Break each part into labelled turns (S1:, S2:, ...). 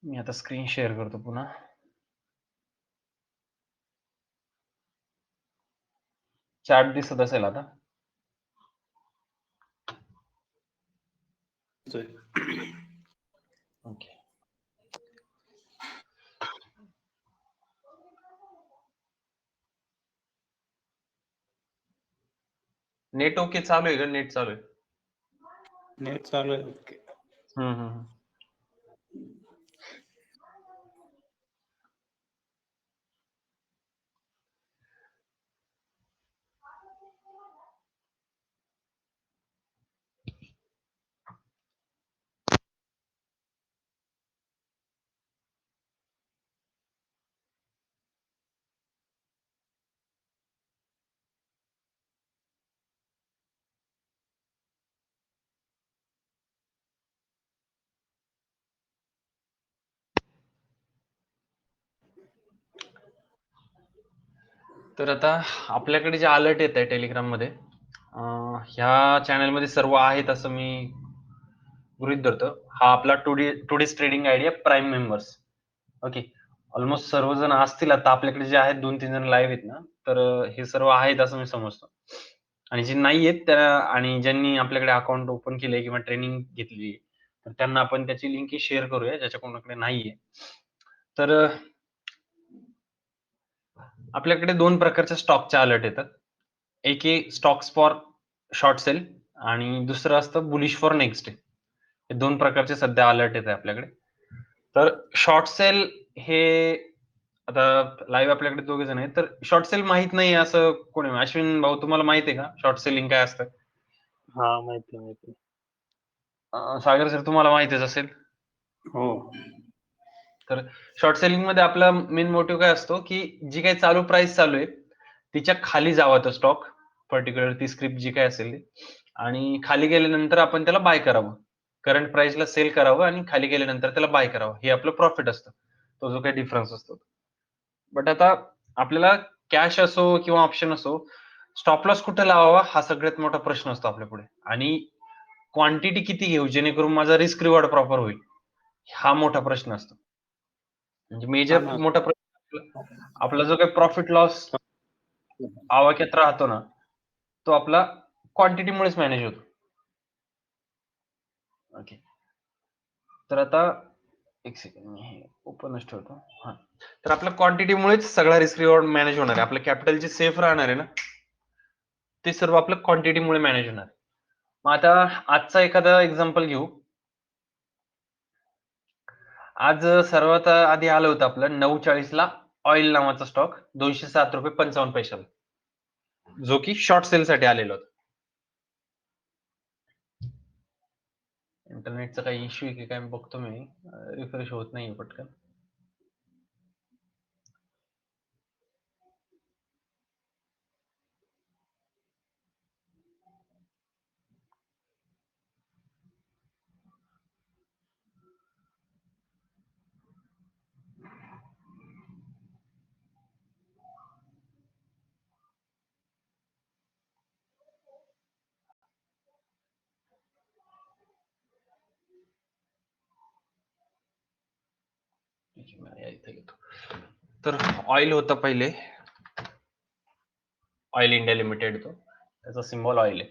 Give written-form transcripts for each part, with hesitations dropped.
S1: मी आता screen share करतो पुन्हा. चार्ट दिसत असेल आता. ओके. नेट ओके चालू आहे का? नेट चालू आहे.
S2: नेट चालू आहे. ओके.
S1: तर आता आपल्याकडे जे अलर्ट येत आहे टेलिग्राम मध्ये, ह्या चॅनल मध्ये सर्व आहेत असं मी गृहीत धरतो. हा आपला today's trading idea prime members. Okay. Almost सर्वजण असतील आता आपल्याकडे जे आहेत 2-3 जण लाईव्ह आहेत ना, तर हे सर्व आहेत असं मी समजतो. आणि जे नाही आहेत त्या आणि ज्यांनी आपल्याकडे अकाउंट ओपन केलंय किंवा ट्रेनिंग घेतली, तर त्यांना आपण त्याची लिंक शेअर करूया ज्याच्या कोणाकडे नाहीये. तर आपल्याकडे 2 प्रकारच्या स्टॉकचे अलर्ट येतात. एक आहे स्टॉक्स फॉर शॉर्ट सेल आणि दुसरं असतं बुलिश फॉर नेक्स्ट डे. हे 2 प्रकारचे सध्या अलर्ट येत आहे आपल्याकडे. तर शॉर्ट सेल हे आता लाईव्ह आपल्याकडे 2 जण आहेत. तर शॉर्ट सेल माहित नाही असं कोणी? अश्विन भाऊ तुम्हाला माहिती आहे का शॉर्ट सेलिंग काय असतं?
S2: हा, माहिती.
S1: सागर सर तुम्हाला माहितीच असेल.
S2: हो.
S1: तर शॉर्ट सेलिंग मध्ये आपला मेन मोटिव्ह काय असतो की जी काही चालू प्राइस चालू आहे तिच्या खाली जावा तो स्टॉक, पर्टिक्युलर ती स्क्रिप्ट जी काय असेल ती, आणि खाली गेल्यानंतर आपण त्याला बाय करावं. करंट प्राइसला सेल करावं आणि खाली गेल्यानंतर त्याला बाय करावं. हे आपलं प्रॉफिट असतं. तो जो काही डिफरन्स असतो. बट आता आपल्याला कॅश असो किंवा ऑप्शन असो, स्टॉप लॉस कुठे लावावा हा सगळ्यात मोठा प्रश्न असतो आपल्या पुढे. आणि क्वांटिटी किती घेऊ जेणेकरून माझा रिस्क रिवॉर्ड प्रॉपर होईल, हा मोठा प्रश्न असतो. म्हणजे मेजर मोठा प्रश्न आपला जो काही प्रॉफिट लॉस आवाक्यात राहतो ना, तो आपला क्वांटिटीमुळेच मॅनेज होतो. ओके. तर आता एक सेकंड मी हे ओपनच ठेवतो. हा, तर आपल्या क्वांटिटीमुळेच सगळा रिस्क रिवॉर्ड मॅनेज होणार आहे. आपलं कॅपिटल जे सेफ राहणार आहे ना, ते सर्व आपलं क्वांटिटीमुळे मॅनेज होणार आहे. मग आता आजचा एखादा एक्झाम्पल घेऊ. आज सर्वात आधी आलं होतं आपलं 9:40 ला ऑइल नावाचा स्टॉक ₹207.55, जो की शॉर्ट सेल साठी आलेला होता. इंटरनेटचा काही इश्यू आहे की काय बघतो मी. रिफ्रेश होत नाहीये पटकन. इथे घेतो. तर ऑइल होतं पहिले, ऑइल इंडिया लिमिटेड, तो त्याचा सिम्बॉल ऑइल आहे.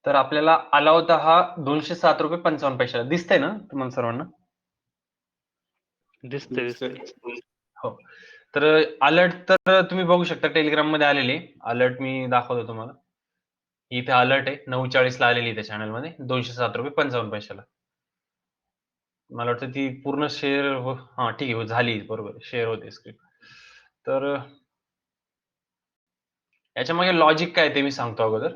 S1: तर आपल्याला आला होता हा ₹207.55. दिसतंय ना तुम्हाला सर्वांना?
S2: दिसतंय.
S1: हो. तर अलर्ट तर तुम्ही बघू शकता टेलिग्राम मध्ये आलेली अलर्ट मी दाखवतो तुम्हाला. इथे अलर्ट आहे 9:40 ला आलेली त्या चॅनल मध्ये ₹207.55. मला वाटतं ती पूर्ण शेअर हा ठीक आहे झाली, बरोबर शेअर होते स्क्रीन. तर याच्या मागे लॉजिक काय ते मी सांगतो अगोदर,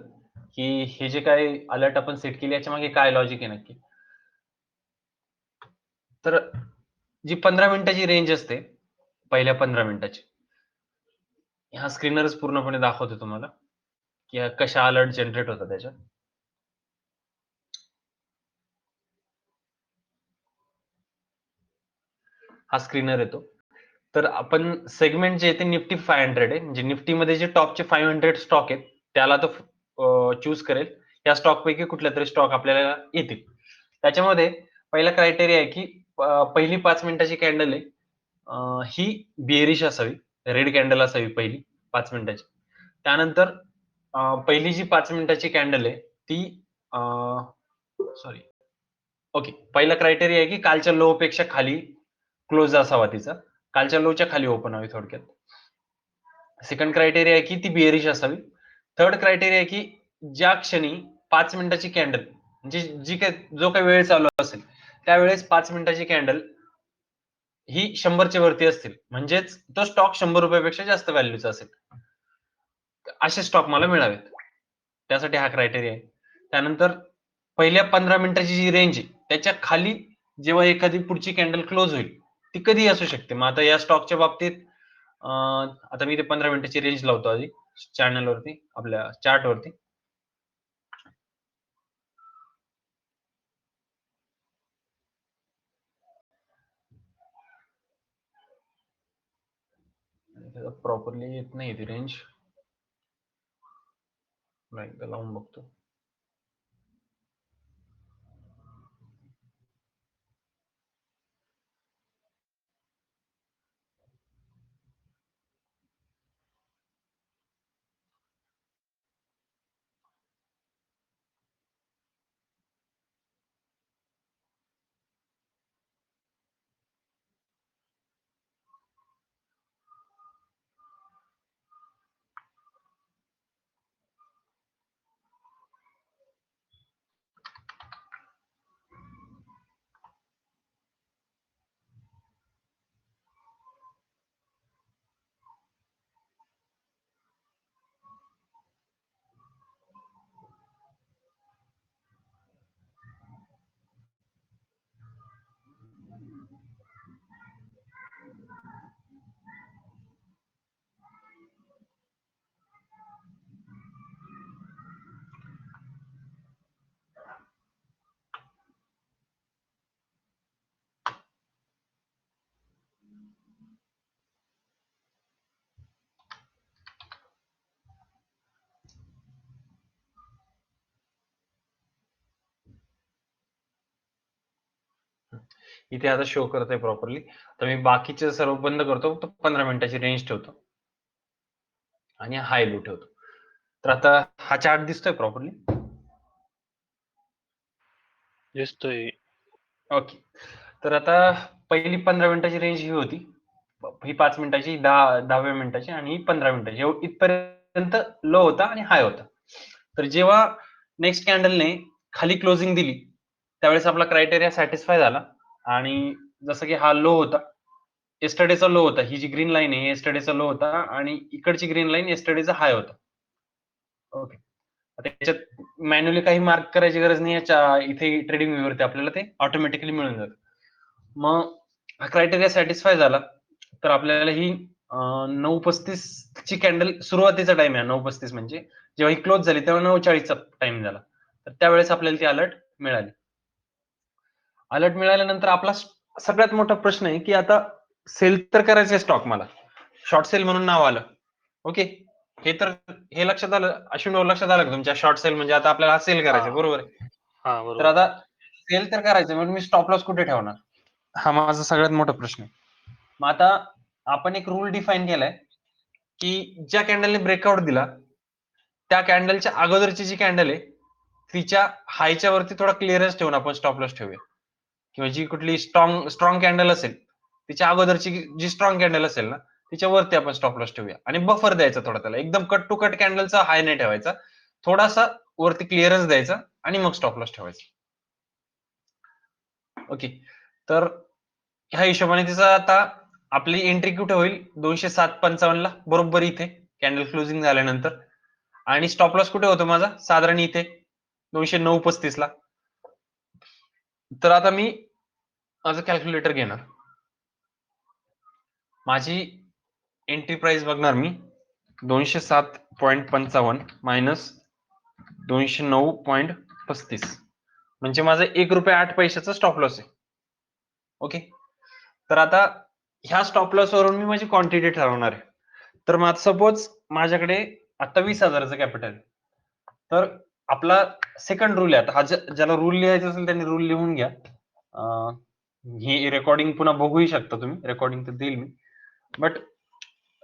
S1: की हे जे काही अलर्ट आपण सेट केली याच्या मागे काय लॉजिक आहे नक्की. तर जी 15 मिनिटाची रेंज असते, पहिल्या 15 मिनिटाची, ह्या स्क्रीनवरच पूर्णपणे दाखवतो तुम्हाला की कशा अलर्ट जनरेट होतात त्याच्यात. हा स्क्रीनर येतो. तर आपण सेगमेंट जे आहे ते निफ्टी 500 आहे, म्हणजे निफ्टीमध्ये जे टॉपचे 500 स्टॉक आहेत त्याला तो चूज करेल. या स्टॉक पैकी कुठल्या तरी स्टॉक आपल्याला येतील. त्याच्यामध्ये पहिला क्रायटेरिया आहे की पहिली 5 मिनिटाची कॅन्डल आहे ही बिअरिश असावी, रेड कॅन्डल असावी पहिली 5 मिनिटाची. त्यानंतर पहिली जी 5 मिनिटाची कॅन्डल आहे ती सॉरी ओके. पहिला क्रायटेरिया आहे की कालच्या लो पेक्षा खाली क्लोज असावा तिचा. कालच्या लोच्या खाली ओपन हवी थोडक्यात. सेकंड क्रायटेरिया आहे की ती बिअरिश असावी. थर्ड क्रायटेरिया आहे की ज्या क्षणी 5 मिनिटाची कॅन्डल म्हणजे जो काही वेळ चालू असेल त्यावेळेस 5 मिनिटाची कॅन्डल ही 100च्या वरती असतील म्हणजेच तो स्टॉक 100 रुपयापेक्षा जास्त व्हॅल्यूचा असेल. असे स्टॉक मला मिळावेत. त्यासाठी हा क्रायटेरिया आहे. त्यानंतर पहिल्या 15 मिनिटाची जी रेंज आहे त्याच्या खाली जेव्हा एखादी पुढची कॅन्डल क्लोज होईल ती कधीही असू शकते. मग आता या स्टॉकच्या बाबतीत आता मी ते 15 मिनिटाची रेंज लावतो आधी चॅनलवरती आपल्या चार्टवरती. प्रॉपरली येत नाही ती रेंज. एकदा लावून बघतो. इथे आता शो करत आहे प्रॉपरली. तर मी बाकीचे सर्व बंद करतो. फक्त 15 मिनिटाची रेंज ठेवतो आणि हाय लो ठेवतो. तर आता हा चार्ट दिसतोय प्रॉपरली.
S2: दिसतोय.
S1: ओके. तर आता पहिली 15 मिनिटाची रेंज ही होती. ही 5 मिनिटाची, 10व्या मिनिटाची आणि ही 15 मिनिटाची. इथपर्यंत लो होता आणि हाय होता. तर जेव्हा नेक्स्ट कॅन्डलने खाली क्लोजिंग दिली त्यावेळेस आपला क्रायटेरिया सॅटिस्फाय झाला आणि जसं की हा लो होता. येस्टरडेचा लो होता. ही जी ग्रीन लाईन आहे येस्टरडेचा लो होता आणि इकडची ग्रीन लाईन येस्टरडेचा हाय होता. ओके. आता याच्यात मॅन्युअली काही मार्क करायची गरज नाही. इथे ट्रेडिंग व्ह्यूवरती आपल्याला ते ऑटोमॅटिकली मिळून जातं. मग हा क्रायटेरिया सॅटिस्फाय झाला तर आपल्याला ही 9:35 ची कॅन्डल सुरुवातीचा टाइम आहे 9:35 म्हणजे जेव्हा ही क्लोज झाली तेव्हा 9:40 चा टाइम झाला. तर त्यावेळेस आपल्याला ती अलर्ट मिळाली. अलर्ट मिळाल्यानंतर आपला सगळ्यात मोठा प्रश्न आहे की आता सेल तर करायचंय स्टॉक मला. शॉर्ट सेल म्हणून नाव आलं. ओके. हे लक्षात आलं अश्विन लक्षात आलं का तुमच्या शॉर्ट सेल म्हणजे आता आपल्याला सेल करायचं बरोबर आहे. तर
S2: बरोबर.
S1: आता सेल तर करायचं मग मी स्टॉप लॉस कुठे ठेवणार? हा माझा सगळ्यात मोठा प्रश्न आहे. मग आता आपण एक रूल डिफाईन केलाय की ज्या कॅन्डलने ब्रेकआउट दिला त्या कॅन्डलच्या अगोदरची जी कॅन्डल आहे तिच्या हायच्या वरती थोडा क्लिअरन्स ठेवून आपण स्टॉप लॉस ठेवूया किंवा जी कुठली स्ट्रॉंग कॅन्डल असेल तिच्या अगोदरची जी स्ट्रॉंग कॅन्डल असेल ना तिच्यावरती आपण स्टॉप लॉस ठेवूया आणि बफर द्यायचा थोडा त्याला. एकदम कट टू कट कॅन्डलचा हाय नाही ठेवायचा. थोडासा वरती क्लिअरन्स द्यायचा आणि मग स्टॉप लॉस ठेवायचा. ओके. तर ह्या हिशोबाने तिचा आता आपली एंट्री कुठे होईल 207.55 ला बरोबर इथे कॅन्डल क्लोजिंग झाल्यानंतर आणि स्टॉप लॉस कुठे होतो माझा साधारण इथे 209.35 ला. तर आता मी माझं कॅल्क्युलेटर घेणार. माझी एंट्री प्राइस बघणार मी 207.55 मायनस 209.35 म्हणजे माझा 1 रुपया 8 पैशाचा स्टॉप लॉस आहे. ओके. तर आता ह्या स्टॉप लॉस वरून मी माझी क्वांटिटी ठरवणार आहे. तर मग सपोज माझ्याकडे आता 20,000चं कॅपिटल तर आपला सेकंड रूल आहे. आता हा ज्याला रूल लिहायचा असेल त्यांनी रूल लिहून घ्या. ही रेकॉर्डिंग पुन्हा बघूही शकता तुम्ही, रेकॉर्डिंग तर देईल मी. बट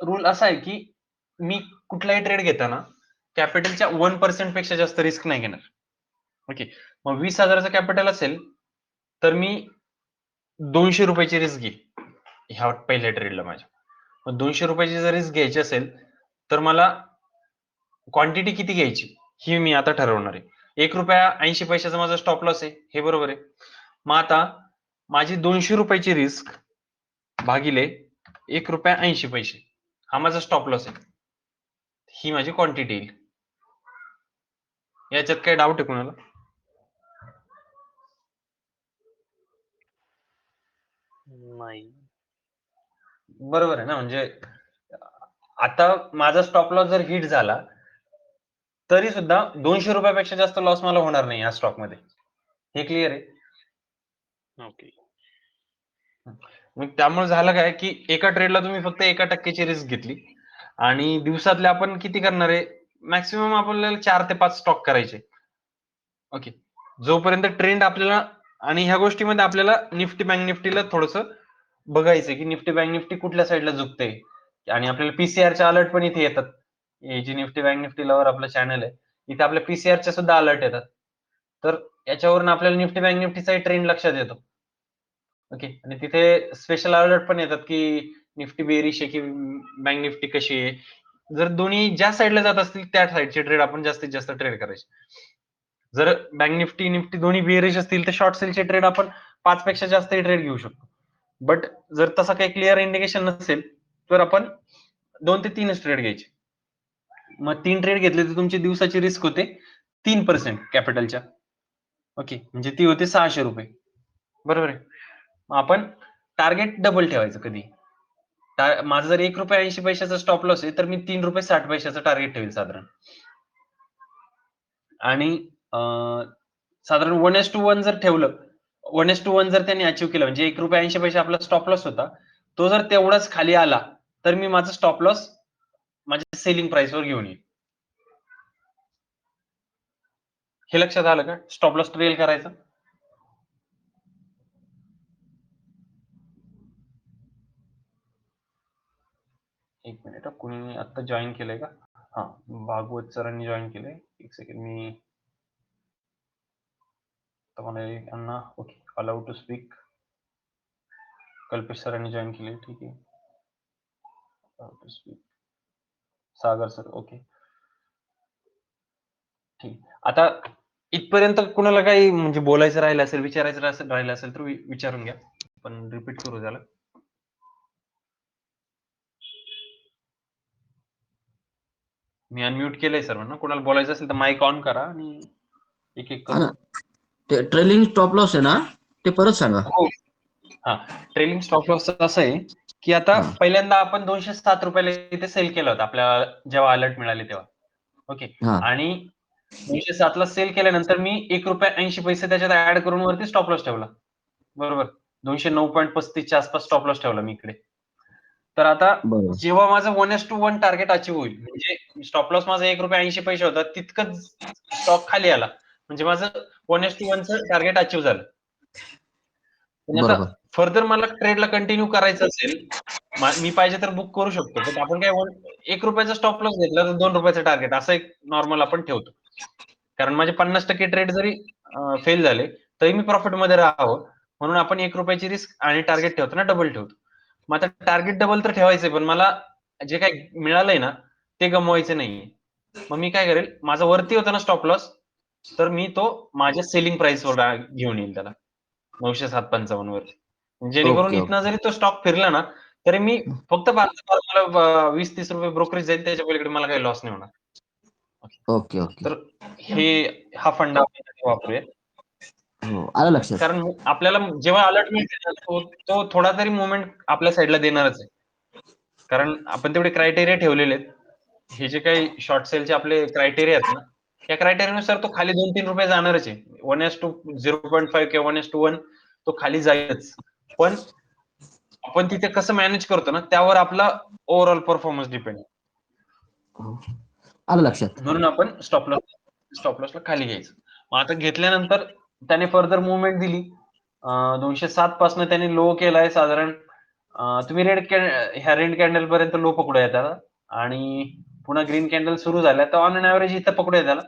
S1: रूल असा आहे की मी कुठलाही ट्रेड घेताना कॅपिटलच्या 1% पेक्षा जास्त रिस्क नाही घेणार. ओके, मग 20,000चं कॅपिटल असेल तर मी 200 रुपयाची रिस्क घेईल ह्या पहिल्या ट्रेडला माझ्या. मग 200 रुपयाची जर रिस्क घ्यायची असेल तर मला क्वांटिटी किती घ्यायची ही मी आता ठरवणार आहे. ₹1.80 माझा स्टॉप लॉस आहे, हे बरोबर आहे. मग आता माझी 200 रुपयाची रिस्क भागिले ₹1.80 हा माझा स्टॉप लॉस आहे. ही माझी क्वांटिटी येईल. याच्यात काही डाऊट आहे कुणाला?
S2: नाही.
S1: बरोबर आहे ना, म्हणजे आता माझा स्टॉप लॉस जर हिट झाला तरी सुद्धा 200 रुपयापेक्षा जास्त लॉस मला होणार नाही या स्टॉक मध्ये. हे क्लिअर आहे?
S2: ओके.
S1: मग त्यामुळे झालं काय की एका ट्रेडला तुम्ही फक्त 1% रिस्क घेतली आणि दिवसातले आपण किती करणार आहे? मॅक्सिमम आपल्याला 4 ते 5 स्टॉक करायचे. ओके, जोपर्यंत ट्रेंड आपल्याला आणि ह्या गोष्टीमध्ये आपल्याला निफ्टी बँक निफ्टीला थोडंसं बघायचंय की निफ्टी बँक निफ्टी कुठल्या साईडला झुकते आणि आपल्याला पीसीआरचे अलर्ट पण इथे येतात. हे जी निफ्टी बँक निफ्टीला वर आपलं चॅनल आहे, इथे आपल्या पीसीआरचे सुद्धा अलर्ट येतात. तर याच्यावरून आपल्याला निफ्टी बँक निफ्टीचाही ट्रेंड लक्षात येतो. ओके, आणि तिथे स्पेशल अलर्ट पण येतात की निफ्टी बेरिश आहे की बँक निफ्टी कशी आहे. जर दोन्ही ज्या साईडला जात असतील त्या साईडचे ट्रेड आपण जास्तीत जास्त ट्रेड करायचे. जर बँक निफ्टी निफ्टी दोन्ही बेरिश असतील तर शॉर्ट सेलचे ट्रेड आपण 5 पेक्षा जास्तही ट्रेड घेऊ शकतो. बट जर तसा काही क्लिअर इंडिकेशन नसेल तर आपण 2 ते 3च ट्रेड घ्यायचे. मग 3 ट्रेड घेतले तर तुमची दिवसाची रिस्क होते 3% कॅपिटलच्या. ओके, म्हणजे ती होते ₹600. बरोबर आहे. मग आपण टार्गेट डबल ठेवायचं कधी. माझं जर ₹1.80 स्टॉप लॉस आहे तर मी ₹3.60 टार्गेट ठेवेल साधारण. आणि साधारण 1:1 जर ठेवलं, 1:1 जर त्यांनी अचीव्ह केलं म्हणजे ₹1.80 आपला स्टॉप लॉस होता. तो जर तेवढाच खाली आला तर मी माझा स्टॉप लॉस माझ्या सेलिंग प्राइसवर घेऊन येईल. हे लक्षात आलं का? स्टॉप लॉस ट्रेल करायचा. एक मिनिट हा, कुणी आता जॉईन केलंय का? हा, भागवत सरांनी जॉईन केलंय. एक सेकंड, मी Anna okay, allowed to speak. Kalpesh सरांनी जॉईन केले, ठीक आहे. Allowed to speak Sagar sir, okay ठीक. आता इथपर्यंत कुणाला काही म्हणजे बोलायचं राहिलं असेल, विचारायचं राहिलं असेल तर विचारून घ्या. पण रिपीट करू झालं. मी अनम्यूट केलंय सर्वांना. कुणाला बोलायचं असेल तर माईक ऑन करा आणि एक एक
S3: हा
S1: करून.
S3: ना, ते ट्रेलिंग स्टॉप लॉस आहे ना, ते परत सांगा.
S1: हो, हा, ट्रेलिंग स्टॉप लॉस असं आहे की आता
S3: हा.
S1: पहिल्यांदा आपण ₹207 इथे सेल केला होता आपल्याला जेव्हा अलर्ट मिळाले तेव्हा. ओके,
S3: हा.
S1: आणि 207 ला सेल केल्यानंतर मी ₹1.80 त्याच्यात ऍड करून वरती स्टॉप लॉस ठेवला. बरोबर, 209.35 च्या आसपास स्टॉप लॉस ठेवला मी इकडे. तर आता
S3: बरोबर.
S1: जेव्हा माझं 1:1 टार्गेट अचीव्ह होईल, म्हणजे स्टॉप लॉस माझा ₹1.80 होता, तितकंच स्टॉक खाली आला म्हणजे माझं 1:1चं टार्गेट अचीव्ह झालं. पण आता
S3: बरोबर.
S1: फर्दर मला ट्रेडला कंटिन्यू करायचं असेल, मी पाहिजे तर बुक करू शकतो. पण आपण काय ₹1 स्टॉप लॉस घेतला तर ₹2 टार्गेट असं एक नॉर्मल आपण ठेवतो. कारण माझे 50% ट्रेड जरी फेल झाले तरी मी प्रॉफिटमध्ये राहावं म्हणून आपण ₹1 रिस्क आणि टार्गेट ठेवताना डबल ठेवतो. मग आता टार्गेट डबल तर ठेवायचंय, पण मला जे काही मिळालंय ना ते गमवायचं नाहीये. मग मी काय करेल, माझा वरती होता ना स्टॉप लॉस, तर मी तो माझ्या सेलिंग प्राइसवर घेऊन येईल त्याला 907.55 वरती. जेणेकरून
S3: ओके,
S1: इथनं
S3: ओके.
S1: जरी तो स्टॉक फिरला ना तरी मी फक्त मला ₹20-30 ब्रोकरेज जाईल, त्याच्या पलीकडे मला काही लॉस नाही होणार.
S3: Okay, okay.
S1: तर हा फंडा आपण वापरूया.
S3: हो, आलं लक्षात.
S1: कारण आपल्याला जेव्हा अलर्ट मिळते ना, तो थोडा तरी मूव्हमेंट आपल्या साईडला देणारच आहे. कारण आपण तेवढे क्रायटेरिया ठेवलेले आहेत. हे जे काही शॉर्ट सेलचे आपले क्रायटेरिया आहेत ना, त्या क्रायटेरियानुसार तो खाली ₹2-3 जाणारच आहे. 1:0.5 किंवा 1:1 तो खाली जाईलच. पण आपण तिथे कसं मॅनेज करतो ना, त्यावर आपला ओव्हरऑल परफॉर्मन्स डिपेंड आहे.
S3: हो. आलं लक्षात.
S1: म्हणून आपण स्टॉप लॉसला खाली घ्यायचं. मग आता घेतल्यानंतर त्याने फर्दर मूव्हमेंट दिली 207 पासून त्यांनी लो केलाय साधारण. तुम्ही ह्या रेड कॅन्डल पर्यंत लो पकडूया त्याला आणि पुन्हा ग्रीन कॅन्डल सुरू झाल्या तर ऑन अन ऍव्हरेज इथं पकडूया त्याला.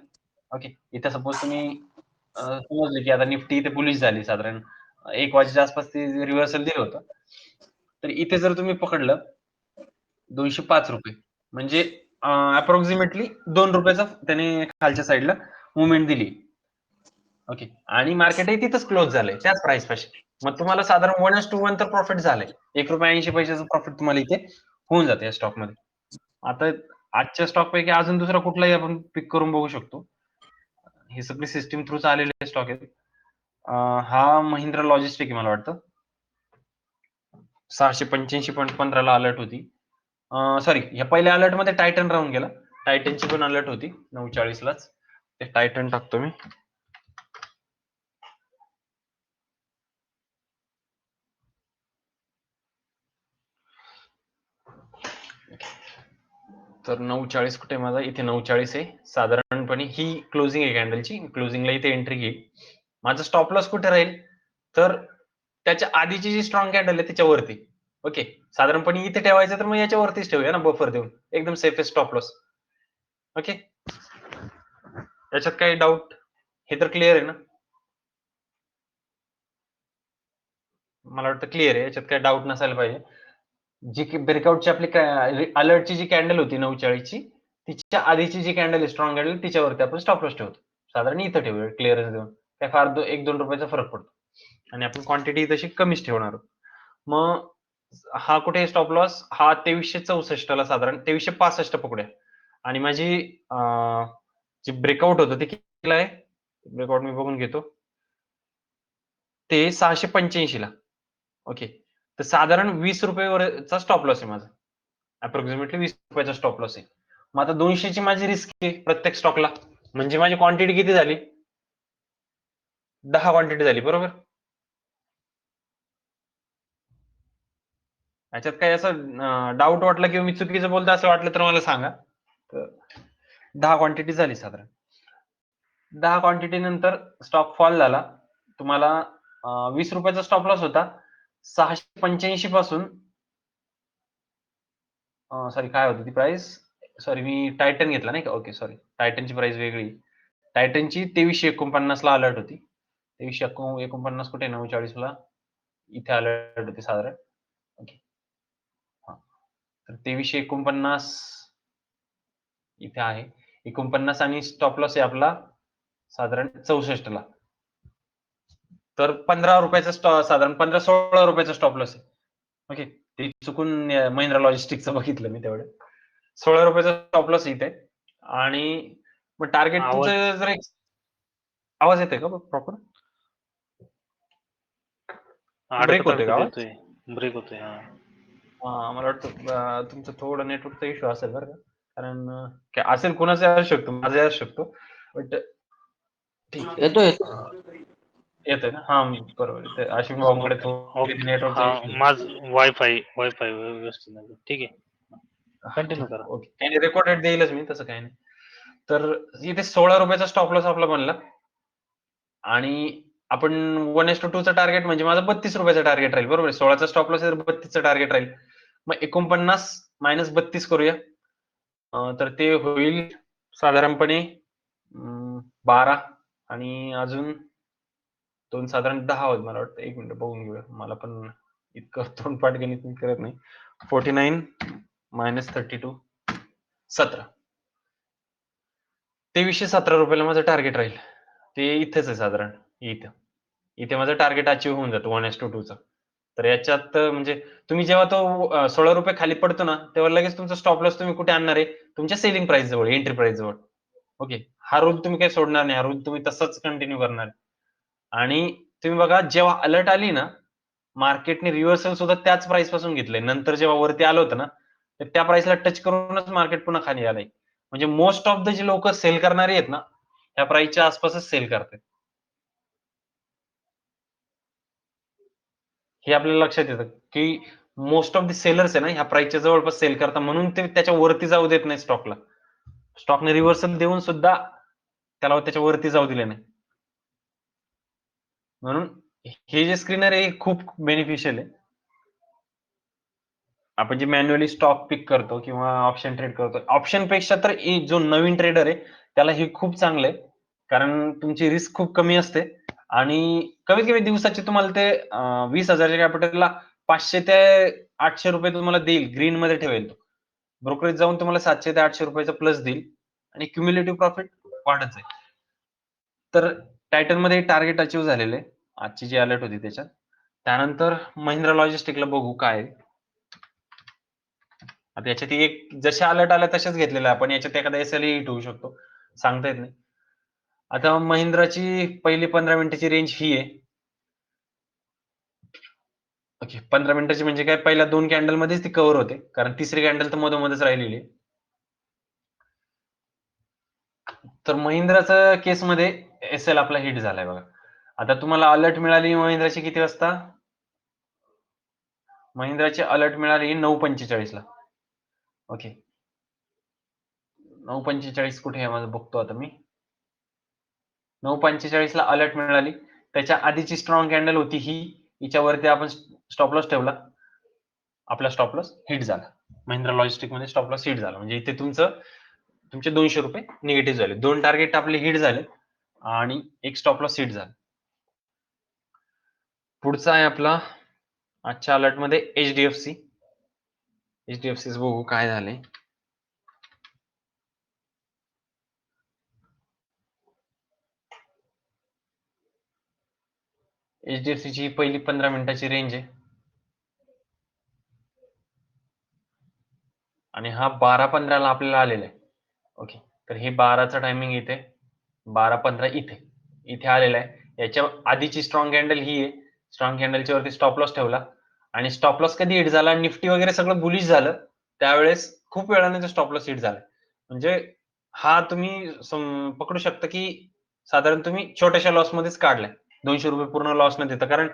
S1: ओके. इथं सपोज तुम्ही समजले की आता निफ्टी इथे बुलिश झाली साधारण 1 वाजेच्या आसपास ती रिव्हर्सल दिलं होतं. तर इथे जर तुम्ही पकडलं 205 रुपये म्हणजे अप्रॉक्सिमेटली 2 रुपयाचा त्याने खालच्या साईडला मुवमेंट दिली. ओके. आणि मार्केटही तिथंच क्लोज झालंय त्याच प्राइस पाशी. मग तुम्हाला साधारण 1:1 तर प्रॉफिट झालंय. ₹1.80 प्रॉफिट तुम्हाला इथे होऊन जाते या स्टॉकमध्ये. आता आजच्या स्टॉक पैकी अजून दुसरा कुठलाही आपण पिक करून बघू शकतो. हे सगळे सिस्टीम थ्रू चाललेले स्टॉक आहेत. हा महिंद्रा लॉजिस्टिक आहे मला वाटतं. 685.15 ला अलर्ट होती. सॉरी ह्या पहिल्या अलर्ट मध्ये टायटन राहून गेला. टायटनची पण अलर्ट होती 9:40 लाच. ते टायटन टाकतो मी. तर 9:40 कुठे माझा इथे 9:40 आहे. साधारणपणे ही क्लोजिंग आहे कॅन्डलची. क्लोजिंगला इथे एंट्री घेईल. माझा स्टॉप लॉस कुठे राहील तर त्याच्या आधीची जी स्ट्रॉंग कॅन्डल आहे त्याच्यावरती. ओके. साधारणपणे इथे ठेवायचं तर मग याच्यावरतीच ठेवूया ना बफर देऊन. एकदम सेफेस्ट स्टॉप लॉस. ओके. याच्यात काही डाऊट? हे तर क्लिअर आहे ना? मला वाटतं क्लिअर आहे. याच्यात काही डाऊट नसायला पाहिजे. जी ब्रेकआउटची आपली अलर्टची जी कॅन्डल होती 9:40 ची तिच्या आधीची जी कॅन्डल आहे स्ट्रॉंग कॅन्डल तिच्यावरती आपण स्टॉप लॉस ठेवतो. साधारण इथं ठेवूया क्लिअरन्स देऊन. काय फार 1-2 रुपयाचा फरक पडतो. आणि आपण क्वांटिटी तशी कमीच ठेवणार आहोत. मग हा कुठे स्टॉप लॉस? हा 2364 ला साधारण 2365 पकडूया. आणि माझी जी ब्रेकआउट होतं ते कितीला आहे? ब्रेकआउट मी बघून घेतो. ते 685 ला. ओके. तर साधारण 20 रुपयेवरचा स्टॉप लॉस आहे माझा. अप्रॉक्सिमेटली 20 रुपयाचा स्टॉप लॉस आहे. मग आता 200 ची माझी रिस्क आहे प्रत्येक स्टॉकला. म्हणजे माझी क्वांटिटी किती झाली? 10 क्वांटिटी झाली बरोबर? याच्यात काही असं डाऊट वाटला किंवा मी चुकीचं बोलतो असं वाटलं तर मला सांगा. तर 10 क्वांटिटी झाली साधारण. 10 क्वांटिटी नंतर स्टॉक फॉल झाला. तुम्हाला 20 रुपयाचा स्टॉप लॉस होता. 685 पासून सॉरी काय होती ती प्राइस? सॉरी मी टायटन घेतला नाही का? Okay sorry. टायटनची प्राइस वेगळी. टायटनची 2349 ला अलर्ट होती. 2349 कुठे 9:40 ला इथे अलर्ट होती साधारण. ओके. हां. तर 2349 इथे आहे. 49 आणि स्टॉप लॉस आहे आपला साधारण 64 ला. तर 15 रुपयाचा साधारण 15-16 रुपयाचा स्टॉप लॉस आहे. ओके. ते चुकून महिंद्रा लॉजिस्टिकचं बघितलं मी तेवढं. 16 रुपयाचा स्टॉप लॉस इथे आणि मग टार्गेट
S2: आवाज
S1: तुमचं जर आवाज येतोय का प्रॉपर? ब्रेक होतोय का
S2: अडकत
S1: आवाज?
S2: येतोय. ब्रेक होतोय. हा.
S1: मला वाटतं तुमचं थोडं नेटवर्कचा इश्यू असेल बरं का. कारण असेल कुणाचा असू शकतो, माझाही असू शकतो. बट ठीक आहे.
S3: येतो येतो.
S1: येतोय ना? हां, बरोबर आहे. आशिष भाऊंकडे
S2: ओके.
S1: थोडी
S2: ओके.
S1: नेटवर्कचा
S2: हा
S1: इश्यू
S2: माझ वायफाय व्यवस्थित आहे. ठीक आहे. कंटिन्यू
S1: ठीक आहे.
S2: करा.
S1: ओके. काही नाही रेकॉर्डेड देईलच मी तसं काही नाही. तर इथे 16 रुपयाचा स्टॉप लॉस आपला बनला आणि आपण 1:2 चा टार्गेट म्हणजे माझा 32 रुपयाचा टार्गेट राहील बरोबर आहे. 16 चा स्टॉप लॉस आहे तर 32 चा टार्गेट राहील. मग 49 मायनस 32 करूया. तर ते होईल साधारणपणे 12 आणि अजून 2 साधारण 10 होईल मला वाटतं. 1 मिनिट बघून घेऊया. मला पण इतकं तोंडपाठ गणित मी करत नाही. 49 मायनस 32 17. 2317 रुपयाला माझं टार्गेट राहील. ते इथेच आहे साधारण इथं. इथे माझं टार्गेट अचीव्ह होऊन जातं 1:2 चं. तर याच्यात म्हणजे तुम्ही जेव्हा तो 16 रुपये खाली पडतो ना, तेव्हा लगेच तुमचा स्टॉप लॉस तुम्ही कुठे आणणार आहे? तुमच्या सेलिंग प्राइस जवळ, एंट्री प्राइस जवळ. ओके. हा रूल तुम्ही काही सोडणार नाही. हा रूल तुम्ही तसाच कंटिन्यू करणार आहे. आणि तुम्ही बघा जेव्हा अलर्ट आली ना, मार्केटने रिव्हर्सल सुद्धा त्याच प्राइस पासून घेतलंय. नंतर जेव्हा वरती आलं होतं ना, तर त्या प्राइसला टच करूनच मार्केट पुन्हा खाली आलंय. म्हणजे मोस्ट ऑफ द जी लोकं सेल करणारी आहेत ना, ह्या प्राइसच्या आसपासच सेल करतायत. हे आपल्याला लक्षात येतं, की मोस्ट ऑफ द सेलर्स आहे ना, ह्या प्राइसच्या जवळपास सेल करतात म्हणून ते त्याच्या वरती जाऊ देत नाही स्टॉकला. स्टॉकने रिव्हर्सल देऊन सुद्धा त्याला त्याच्या वरती जाऊ दिले नाही. म्हणून हे जे स्क्रीनर आहे खूप बेनिफिशियल आहे. आपण जे मॅन्युअली स्टॉक पिक करतो किंवा ऑप्शन ट्रेड करतो. ऑप्शन पेक्षा तर जो नवीन ट्रेडर आहे त्याला हे खूप चांगलं आहे. कारण तुमची रिस्क खूप कमी असते आणि कमीत कमी दिवसाचे तुम्हाला ते 20,000 च्या कॅपिटलला 500 ते 800 रुपये तुम्हाला देईल. ग्रीनमध्ये ठेवेल तो. ब्रोकरेज जाऊन तुम्हाला 700 ते 800 रुपयाचा प्लस देईल आणि क्युम्युलेटिव्ह प्रॉफिट वाढत जाईल. तर टायटनमध्ये टार्गेट अचीव्ह झालेलं आहे. आजची जी अलर्ट होती त्याच्यात. त्यानंतर महिंद्रा लॉजिस्टिकला बघू काय आहे. आता याच्यात एक जशा अलर्ट आल्या तशाच घेतलेल्या आपण. याच्यात एखादा एसएलही हिट होऊ शकतो. सांगता येत नाही. आता महिंद्राची पहिली 15 मिनिटाची रेंज ही आहे. ओके. 15 मिनिटाची म्हणजे काय पहिल्या 2 कॅन्डलमध्येच ती कव्हर होते. कारण तिसरी कॅन्डल तर मधोमधच राहिलेली आहे. तर महिंद्राच्या केसमध्ये एसएल आपला हिट झालाय बघा. आता तुम्हाला अलर्ट मिळाली महिंद्राची किती वाजता? महिंद्राची अलर्ट मिळाली 9:45 ला. ओके. 9:45 कुठे आहे माझं बघतो आता मी. 9:45 ला अलर्ट मिळाली. त्याच्या आधीची स्ट्रॉंग कॅन्डल होती ही. हिच्यावरती आपण स्टॉप लॉस ठेवला. आपला स्टॉप लॉस हिट झाला. महिंद्रा लॉजिस्टिकमध्ये स्टॉप लॉस हिट झाला. म्हणजे इथे तुमचे ₹200 निगेटिव्ह झाले. 2 टार्गेट आपले हिट झाले आणि एक स्टॉप लॉस हिट झाला. पुढचा आहे आपला आजच्या अलर्टमध्ये एचडीएफसी. एचडीएफसी बघू काय झाले. एचडीएफसी ची पहिली 15 मिनिटाची रेंज आहे आणि हा 12:15 ला आपल्याला आलेला आहे. ओके. तर हे 12चा टायमिंग इथे, 12:15 इथे आलेला आहे. याच्या आधीची स्ट्रॉंग कॅन्डल ही आहे. स्ट्रॉंग कॅन्डलच्या वरती स्टॉप लॉस ठेवला आणि स्टॉप लॉस कधी हिट झाला, निफ्टी वगैरे सगळं बुलिश झालं. त्यावेळेस खूप वेळाने तो स्टॉप लॉस हिट झाला. म्हणजे हा तुम्ही पकडू शकता की साधारण तुम्ही छोट्याशा लॉस मध्येच काढलाय. ₹200 पूर्ण लॉस न देता. कारण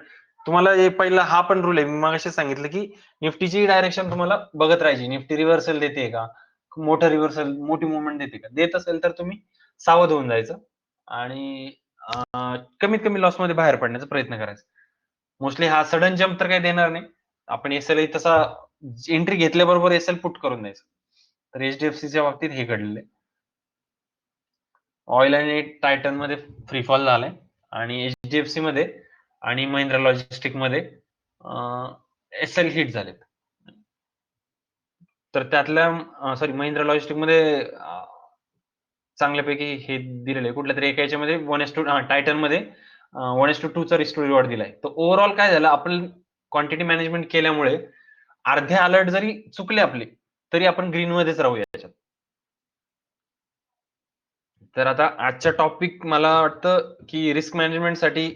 S1: तुम्हाला हे पहिला हा पण रूल आहे. मी मगाशी सांगितलं की निफ्टीची डायरेक्शन तुम्हाला बघत राहायची. निफ्टी रिव्हर्सल देते का? मोठं रिव्हर्सल, मोठी मूव्हमेंट देते का? देत असेल तर तुम्ही सावध होऊन जायचं आणि कमीत कमी लॉस मध्ये बाहेर पडण्याचा प्रयत्न करायचा. मोस्टली हा सडन जम्प तर काही देणार नाही. आपण एसएल तसा एंट्री घेतल्याबरोबर एसएल पुट करून द्यायचं. तर एचडीएफसीच्या बाबतीत हे घडलेलं आहे. ऑइल आणि टायटन मध्ये फ्री फॉल झालाय आणि एचडीएफसी मध्ये आणि महिंद्रा लॉजिस्टिक मध्ये एसएल हिट झालेत. तर त्यातल्या सॉरी महिंद्रा लॉजिस्टिक मध्ये चांगल्यापैकी हे दिलेलं आहे. कुठल्या तरी एका याच्यामध्ये 1:2 टायटन मध्ये 1:2 चा रिस्क रिवॉर्ड दिलाय. तर ओव्हरऑल काय झालं आपण क्वांटिटी मॅनेजमेंट केल्यामुळे अर्धे अलर्ट जरी चुकले आपले तरी आपण ग्रीन मध्येच राहूया याच्यात. तर आता आजचा टॉपिक मला वाटतं की रिस्क मॅनेजमेंटसाठी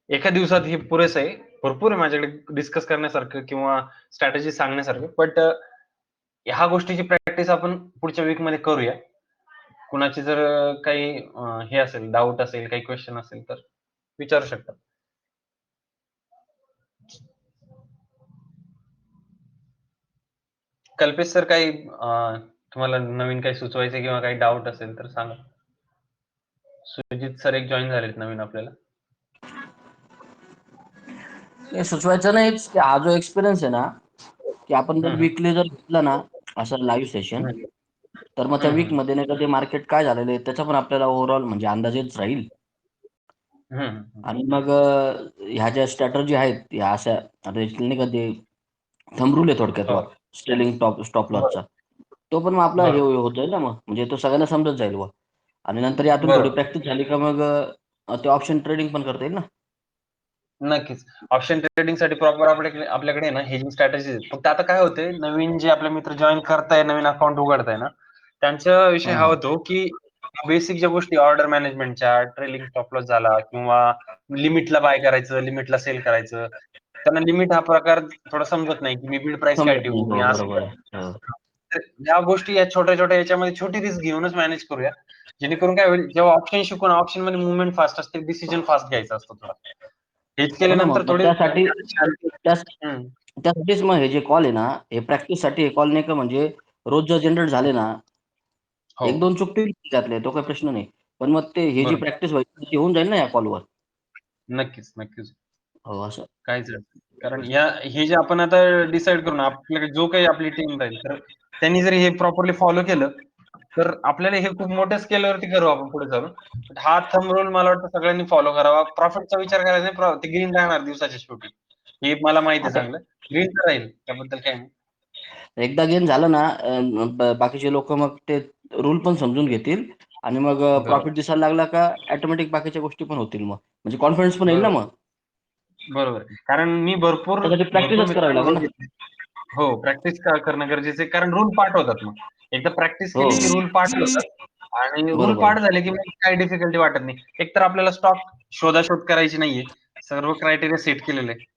S1: एका दिवसात हे पुरेसं आहे. भरपूर आहे माझ्याकडे डिस्कस करण्यासारखं किंवा स्ट्रॅटेजी सांगण्यासारखं. बट ह्या गोष्टीची प्रॅक्टिस आपण पुढच्या वीक मध्ये करूया. कुणाची जर काही हे असेल, डाऊट असेल, काही क्वेश्चन असेल तर विचारू शकता. कल्पेश सर काही तुम्हाला नवीन काही सुचवायचे किंवा काही डाऊट असेल तर सांगा. सुजित सर एक जॉईन झालेत नवीन आपल्याला.
S3: हे सुचवायचं नाहीच की हा जो एक्सपिरियन्स आहे ना की आपण जर वीकली जर घेतला ना असं लाईव्ह सेशन तर मग त्या वीक मध्ये नाही का ते मार्केट काय झालेलं आहे त्याचा पण आपल्याला ओव्हरऑल म्हणजे अंदाज येत राहील. आणि मग ह्या ज्या स्ट्रॅटर्जी आहेत ह्या अशा आता नाही का ते थंब रूल आहे थोडक्यात वा स्टेलिंग स्टॉप लॉसचा तो पण मग आपला हे होत जाईल ना मग म्हणजे तो सगळ्यांना समजत जाईल वा आणि नंतर यातून थोडी प्रॅक्टिस झाली का मग ते ऑप्शन ट्रेडिंग पण करता येईल ना.
S1: नक्कीच. ऑप्शन ट्रेडिंग साठी प्रॉपर आपल्याकडे ना हेजिंग स्ट्रॅटेजी आहेत. फक्त आता काय होतंय नवीन जे आपले मित्र जॉईन करताय, नवीन अकाउंट उघडताय ना, त्यांचा विषय हा होतो की बेसिक ज्या गोष्टी ऑर्डर मॅनेजमेंटच्या, ट्रेलिंग स्टॉप लॉस झाला किंवा लिमिटला बाय करायचं, लिमिटला सेल करायचं. त्यांना लिमिट हा प्रकार थोडा समजत नाही की मी बिड प्राइस काय ठेवू, मी असं तर या गोष्टी या छोट्या-छोट्या याच्यामध्ये छोटी रिस्क घेऊनच मॅनेज करूया. जेणेकरून काय होईल जेव्हा ऑप्शन शिकू ना ऑप्शन मध्ये मूव्हमेंट फास्ट असते, डिसिजन फास्ट घ्यायचा असतो थोडा. हेच केल्यानंतर थोडे
S3: त्यासाठीच मग हे जे कॉल आहे ना हे प्रॅक्टिस साठी हे कॉल नाही का म्हणजे रोज जर जनरेट झाले ना एक दोन चुकतील त्यातले तो काही प्रश्न नाही पण मग ते हे जी प्रॅक्टिस व्हायची होऊन जाईल ना या कॉलवर.
S1: नक्कीच.
S3: हो असं.
S1: काहीच अडचण नाही. कारण हे जे आपण आता डिसाईड करू ना, आपल्याकडे जो काही आपली टीम राहील, तर त्यांनी जर हे प्रॉपरली फॉलो केलं, तर आपल्याला हे खूप मोठ्या स्केलवरती करू आपण पुढे चालून. हा थंब रूल मला वाटतं सगळ्यांनी फॉलो करावा. प्रॉफिटचा विचार करायचा नाही, ते ग्रीन राहणार दिवसाच्या शेवटी. हे मला माहिती आहे
S3: आता
S1: चांगलं. ग्रीन तर राहील, त्याबद्दल काही नाही.
S3: एकदा गेम झालं ना, बाकीचे लोक मग ते रूल पण समजून घेतील आणि मग
S1: बरोबर,
S3: प्रॉफिट दिसायला लागला का ऑटोमॅटिक बाकीच्या गोष्टी पण होतील मग. म्हणजे कॉन्फिडन्स पण येईल ना
S1: बरोबर,
S3: मग.
S1: बरोबर आहे. कारण मी भरपूर
S3: त्यासाठी
S1: भरपूर
S3: प्रॅक्टिसच करावी
S1: मित्रांचे
S3: लागेल
S1: रूल
S3: ना.
S1: घेतले. हो, प्रॅक्टिस करणं गरजेचं आहे. कारण रूल पाठ होतात मग. एकदा प्रॅक्टिस
S3: हो,
S1: केली की रूल पाठ होतात आणि रूल
S3: बरोबर.
S1: पाठ झाले की मग काही डिफिकल्टी वाटत नाही. एकतर आपल्याला स्टॉक शोधाशोध करायची नाहीये. सर्व क्रायटेरिया सेट केलेले आहे.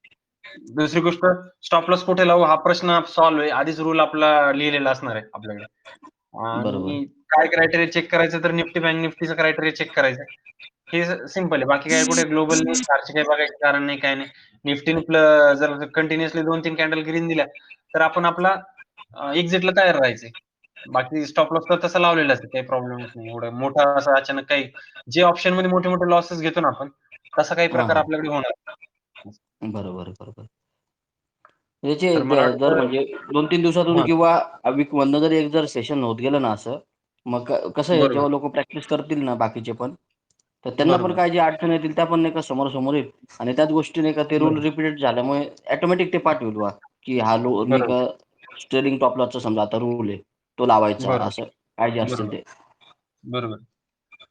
S1: दुसरी गोष्ट स्टॉप लॉस कुठे लावू हा प्रश्न सॉल्व्ह आहे. आधीच रूल आपला लिहिलेला असणार आहे आपल्याकडे.
S3: बरोबर.
S1: आणि काय क्रायटेरिया चेक करायचं तर निफ्टी बँक निफ्टीचा क्रायटेरिया चेक करायचा. हे सिंपल आहे. बाकी काय कुठे ग्लोबल न्यूज फारशी काही बघायचं कारण नाही, काही नाही. निफ्टीने जर कंटिन्युअसली 2-3 कॅन्डल ग्रीन दिल्या, तर आपण आपला एक्झिटला तयार राहायचंय. बाकी स्टॉप लॉस तर तसा लावलेलाच आहे. काही प्रॉब्लेमच नाही. एवढं मोठा असा अचानक काही जे ऑप्शनमध्ये मोठे-मोठे लॉसेस घेतो ना आपण, तसा काही
S3: हां,
S1: प्रकार
S3: हां.
S1: आपल्याकडे होणार नाही.
S3: बरोबर, बरोबर. याचे
S1: तर मला
S3: जर
S1: वाटतं
S3: म्हणजे 2-3 दिवसातून
S1: हां,
S3: किंवा वीकमधनं जर एक जर सेशन होत गेलं ना असं, मग कसं आहे
S1: बरोबर,
S3: जेव्हा लोकं प्रॅक्टिस करतील ना बाकीचे पण, तर त्यांना पण
S1: बरोबर,
S3: काय जे अडचण येतील त्या पण नाही का समोरासमोर येईल आणि त्याच गोष्टी नाही का ते रूल
S1: बरोबर,
S3: रिपीटेड झाल्यामुळे ऑटोमॅटिक ते पाठ होईल बा, की हा नाही
S1: बरोबर,
S3: का स्टेअरिंग टॉप लॉसचा समजा आता रूल आहे, तो लावायचा
S1: बरोबर,
S3: असं काय जे असतील
S1: बरोबर,
S3: ते.
S1: बरोबर.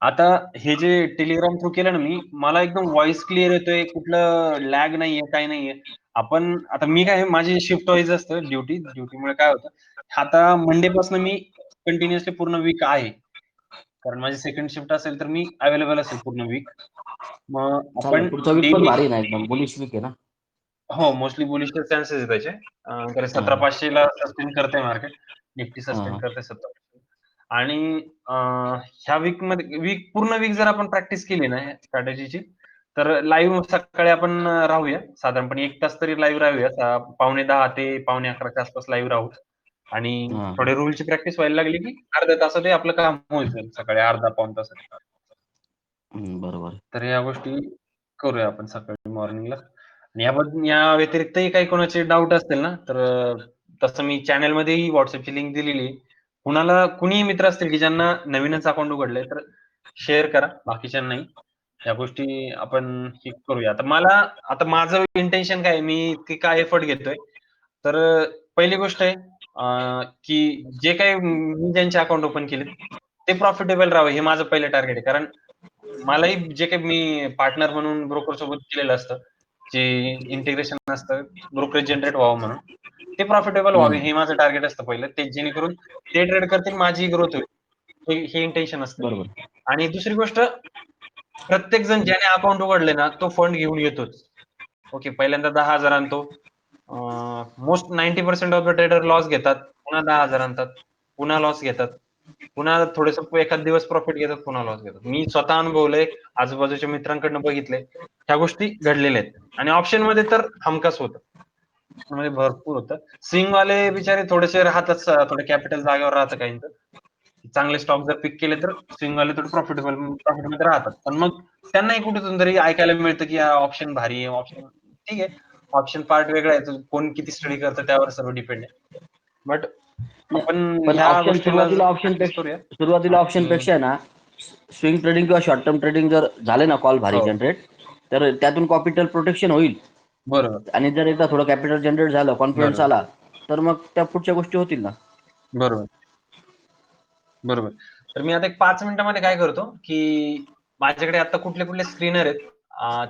S1: आता हे जे टेलिग्राम थ्रू केलं ना मी, मला एकदम व्हॉइस क्लिअर येतोय. कुठलं लॅग नाहीये, काही नाहीये. आपण आता मी काय माझी शिफ्ट वाईज असतं ड्युटीमुळे काय होतं, आता मंडेपासून मी कंटिन्युअसली पूर्ण वीक आहे. कारण माझी सेकंड शिफ्ट असेल, तर मी अवेलेबल असेल पूर्ण वीक. मग
S3: चालेल,
S1: आपण
S3: पुढचा वीक पण
S1: डेली
S3: भारी आहे ना एकदम बुलिश वीक आहे ना.
S1: हो, मोस्टली बुलिशचे चान्सेस आहेत त्याचे. कारण
S3: हां,
S1: 17,500 ला सस्टेन करतंय मार्केट. निफ्टी
S3: हां,
S1: सस्टेन
S3: हां.
S1: करतंय 17,500 आणि ह्या वीकमध्ये पूर्ण वीक जर आपण प्रॅक्टिस केली ना स्ट्रॅटेजीची, तर लाईव्ह सकाळी आपण राहूया. साधारणपणे 1 तास तरी लाईव्ह राहूया. 10:15 ते 11:45च्या आसपास लाईव्ह राहू आणि
S3: हां, हां.
S1: थोडे रूलची प्रॅक्टिस व्हायला लागली, की अर्ध्या तासात हे आपलं काम होऊन जाईल. सकाळी अर्धा पाऊण तासात.
S3: बरोबर.
S1: तर या गोष्टी करूया आपण सकाळी मॉर्निंगला. आणि या व्यतिरिक्तही काही कोणाचे डाऊट असतील ना, तर तसं मी चॅनलमध्येही WhatsAppची लिंक दिलेली आहे. कुणीही मित्र असतील, की ज्यांना नवीनच अकाउंट उघडलंय, तर शेअर करा. बाकीच्यांनाही. या गोष्टी आपण हे करूया. आता माझं इंटेन्शन काय आहे, मी इतके काय एफर्ट घेतोय. तर पहिली गोष्ट आहे की जे काही मी ज्यांचे अकाउंट ओपन केलेत, ते प्रॉफिटेबल राहावे हे माझं पहिलं टार्गेट आहे. कारण मलाही जे काही मी पार्टनर म्हणून ब्रोकर सोबत केलेलं असतं, जे इंटिग्रेशन असतं, ब्रोकरेज जनरेट व्हावं म्हणून. ते प्रॉफिटेबल व्हावे
S3: हं,
S1: हे माझं टार्गेट असतं पहिलं. ते जेणेकरून ते ट्रेड करतील, माझीही ग्रोथ होईल. हे इंटेन्शन असतं.
S3: बरोबर.
S1: आणि दुसरी गोष्ट, प्रत्येक जण ज्याने अकाउंट उघडले ना, तो फंड घेऊन येतोच. ओके, पहिल्यांदा 10,000 आणतो. Most 90% of the trader loss घेतात. पुन्हा 10,000 आणतात. पुन्हा लॉस घेतात. पुन्हा थोडंसं एखाद दिवस प्रॉफिट घेतात, पुन्हा लॉस घेतात. मी स्वतः अनुभवलंय, आजूबाजूच्या मित्रांकडनं बघितलंय. ह्या गोष्टी घडलेल्या आहेत. आणि ऑप्शनमध्ये तर हमखास होतं. ऑप्शनमध्ये भरपूर होतं. स्विंगवाले बिचारे थोडेसे राहतात, थोडे कॅपिटल जागेवर राहतं काहींचं. चांगले स्टॉक जर पिक केले तर स्विंगवाले थोडे प्रॉफिटमध्ये राहतात. पण मग त्यांनाही कुठेतून तरी ऐकायला मिळतं, की ऑप्शन भारी आहे. ऑप्शन ठीक आहे. ऑप्शन पार्ट वेगळा आहे. कोण किती स्टडी करतं त्यावर सर्व डिपेंड आहे. बट
S3: नाही,
S1: आपण
S3: पण
S1: ह्या
S3: ऑप्शन
S1: गोष्टीला प्रॅक्टिस
S3: पेक्षा
S1: करूया
S3: सुरुवातीला ऑप्शन
S1: आणि
S3: पेक्षा आहे ना, स्विंग ट्रेडिंग किंवा शॉर्ट टर्म ट्रेडिंग जर झाले ना कॉल भारी
S1: हो,
S3: जनरेट, तर त्यातून कॅपिटल प्रोटेक्शन होईल
S1: बरोबर,
S3: आणि जर एकदा थोडं कॅपिटल जनरेट झालं, कॉन्फिडन्स
S1: बरोबर,
S3: आला, तर मग त्या पुढच्या गोष्टी होतील ना.
S1: बरोबर, बरोबर. तर मी आता एक 5 मिनिटामध्ये काय करतो, की माझ्याकडे आता कुठले-कुठले स्क्रीनर आहेत,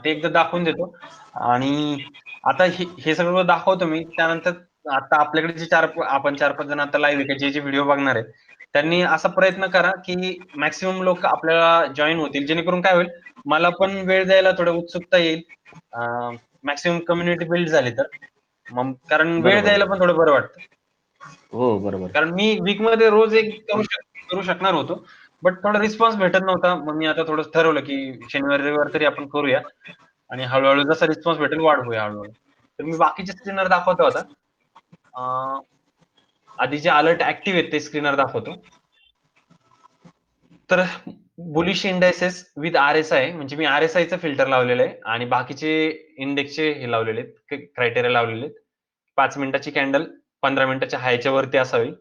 S1: ते एकदा दाखवून देतो आणि आता हे सगळं दाखवतो मी. त्यानंतर आता आपल्याकडे जे आपण 4-5 जण आता लाईव्ह आहे, जे व्हिडिओ बघणार आहेत, त्यांनी असा प्रयत्न करा, की मॅक्सिमम लोक आपल्याला जॉइन होतील. जेणेकरून काय होईल, मला पण वेळ द्यायला थोडं उत्सुकता येईल. मॅक्सिमम कम्युनिटी बिल्ड झाली तर. मग कारण वेळ
S3: बरोबर,
S1: द्यायला पण
S3: बरोबर.
S1: थोडं बरं वाटतं.
S3: हो, बरोबर.
S1: कारण मी वीकमध्ये रोज एक करू शकणार होतो. बट थोडा रिस्पॉन्स भेटत नव्हता. मग मी आता थोडं ठरवलं, की शनिवार, रविवार तरी आपण करूया आणि हळू-हळू जसा रिस्पॉन्स भेटेल वाढवूया हळू-हळू. तर मी बाकीचे स्क्रीनर दाखवतो आता. अ, आधी जे अलर्ट ॲक्टिव्ह आहेत ते स्क्रीनर दाखवतो. तर बुलिश इंडायसेस विथ RSI, म्हणजे मी RSIचं फिल्टर लावलेलं आहे आणि बाकीचे इंडेक्सचे हे लावलेले आहेत, क्रायटेरिया लावलेले आहेत. 5 मिनिटाची कॅन्डल 15 मिनिटाच्या हायच्या वरती असावी.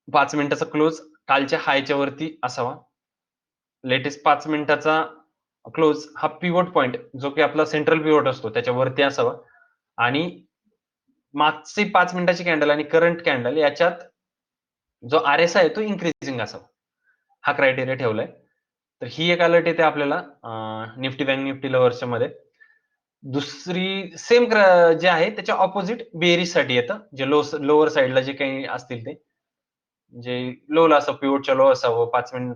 S1: 5 मिनिटाचा क्लोज कालच्या हायच्या वरती असावा. लेटेस्ट 5 मिनिटाचा क्लोज हा पिव्होट पॉइंट जो की आपला सेंट्रल पिव्होट असतो त्याच्यावरती असावा आणि मागची 5 मिनिटाची कॅन्डल आणि करंट कॅन्डल याच्यात जो RSI आहे तो इन्क्रीजिंग असावा. हा क्रायटेरिया ठेवलाय. तर ही एक अलर्ट येते आपल्याला निफ्टी बँक निफ्टी लव्हर्सच्या मध्ये. दुसरी सेम जे आहे त्याच्या ऑपोजिट बेअरिश साठी येतं, जे लोअर साईडला जे काही असतील ते, जे लोला असं पिव्होटच्या लो असावं,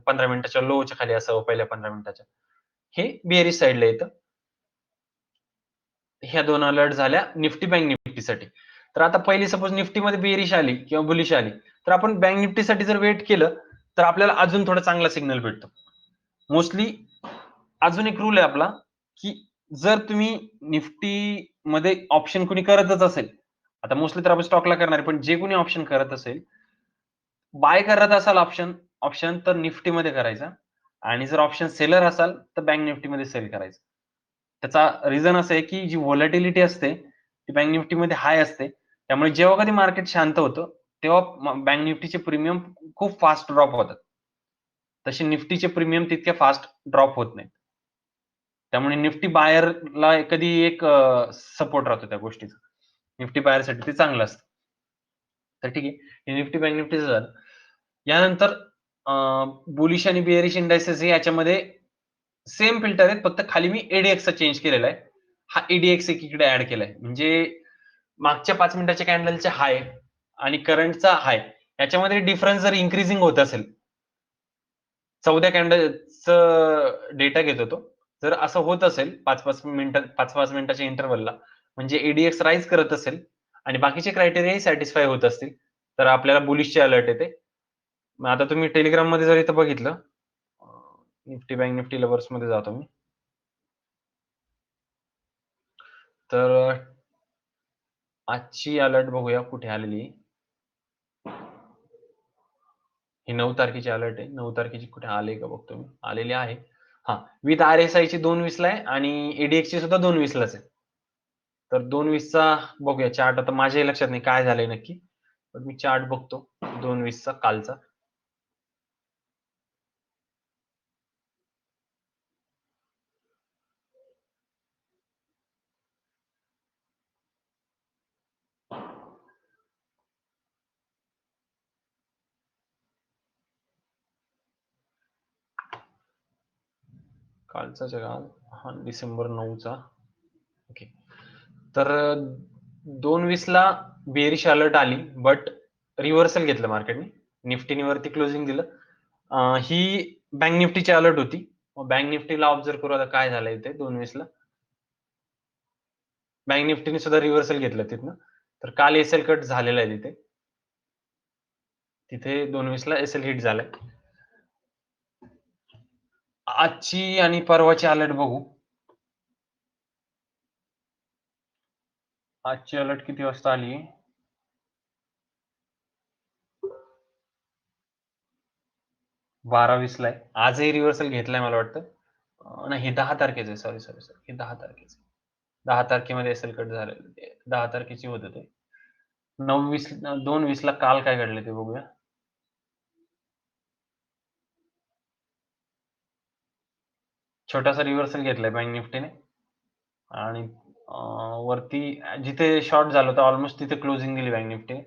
S1: 15 मिनिटाच्या लोच्या खाली असावं पहिल्या 15 मिनिटाच्या, हे बेअरिश साईडला येतं. ह्या 2 अलर्ट झाल्या निफ्टी बँक निफ्टीसाठी. तर आता पहिली सपोज निफ्टीमध्ये बेअरिश आली किंवा बुलिश आली, तर आपण बँक निफ्टीसाठी जर वेट केलं तर आपल्याला अजून थोडा चांगला सिग्नल भेटतो. मोस्टली अजून एक रूल आहे आपला, की जर तुम्ही निफ्टी मध्ये ऑप्शन कोणी करतच असेल, आता मोस्टली तर आपण स्टॉकला करणार आहे, पण जे कोणी ऑप्शन करत असेल, बाय करत असाल ऑप्शन ऑप्शन तर निफ्टीमध्ये करायचा आणि जर ऑप्शन सेलर असाल तर बँक निफ्टीमध्ये सेल करायचं. त्याचा रिझन असं आहे की जी व्होलॅटिलिटी असते ती बँक निफ्टीमध्ये हाय असते. त्यामुळे जेव्हा कधी मार्केट शांत होतं तेव्हा बँक निफ्टीचे प्रीमियम खूप फास्ट ड्रॉप होतात. तसे निफ्टीचे प्रीमियम तितके फास्ट ड्रॉप होत नाहीत. त्यामुळे निफ्टी बायरला कधी एक सपोर्ट राहतो त्या गोष्टीचा. निफ्टी बायरसाठी ते चांगलं असतं. तर ठीक आहे. हे निफ्टी बँक निफ्टीचं झालं. यानंतर बुलिश आणि बेअरिश इंडायसेस हे याच्यामध्ये सेम फिल्टर आहेत, फक्त खाली मी ADXचा चेंज केलेला आहे. हा ADX एकीकडे ऍड केलाय. म्हणजे मागच्या 5 मिनिटाच्या कॅन्डलच्या हाय आणि करंटचा हाय याच्यामध्ये डिफरन्स जर इन्क्रीजिंग होत असेल, 14 कॅन्डलचं डेटा घेतो तो. जर असं होत असेल 5-5 मिनिटाच्या इंटरव्हलला, म्हणजे ADX राईज करत असेल आणि बाकीचे क्रायटेरियाही सॅटिस्फाय होत असतील, तर आपल्याला बुलिशची अलर्ट येते. मग आता तुम्ही टेलिग्राम मध्ये जर इथं बघितलं, निफ्टी बँक निफ्टी लव्हर्स मध्ये जातो मी. तर आजची अलर्ट बघूया कुठे आलेली आहे. ही 9 तारखेची अलर्ट आहे. 9 तारखेची कुठे आले का बघतो मी. आलेली आहे. हा, विथ RSI ची 2.20 ला आहे आणि ADX ची सुद्धा 2.20 लाच आहे. तर 2.20 चा बघूया चार्ट. आता माझ्याही लक्षात नाही काय झालंय नक्की, पण मी चार्ट बघतो 2.20 चा कालचा. कालचा जगाल हा डिसेंबर 9 चा. ओके. तर 2.20 ला बेरिश अलर्ट आली, बट रिव्हर्सल घेतलं मार्केटने. निफ्टीने वरती क्लोजिंग दिलं. ही बँक निफ्टीची अलर्ट होती. बँक निफ्टीला ऑब्झर्व करू आता काय झालंय ते 2.20 ला. बँक निफ्टीने सुद्धा रिव्हर्सल घेतलं तिथनं. तर काल एसएल कट झालेला आहे तिथे. तिथे 2.20 ला एसएल हिट झालाय. आजची आणि परवाची अलर्ट बघू. आजची अलर्ट किती वाजता आली? 12:20 ला आहे. आजही रिव्हर्सल घेतलाय मला वाटतं. नाही, हे 10 तारखेचं आहे. सॉरी सॉरी सॉरी, हे 10 तारखेचं. 10 तारखेमध्ये एसएल कट झालेलं. 10 तारखेची होतं ते. 2:20 ला काल काय घडलं ते बघूया. छोटासा रिव्हर्सल घेतलाय बँक निफ्टीने आणि वरती जिथे शॉर्ट झालं होतं ऑलमोस्ट तिथे क्लोजिंग दिली बँक निफ्टीने.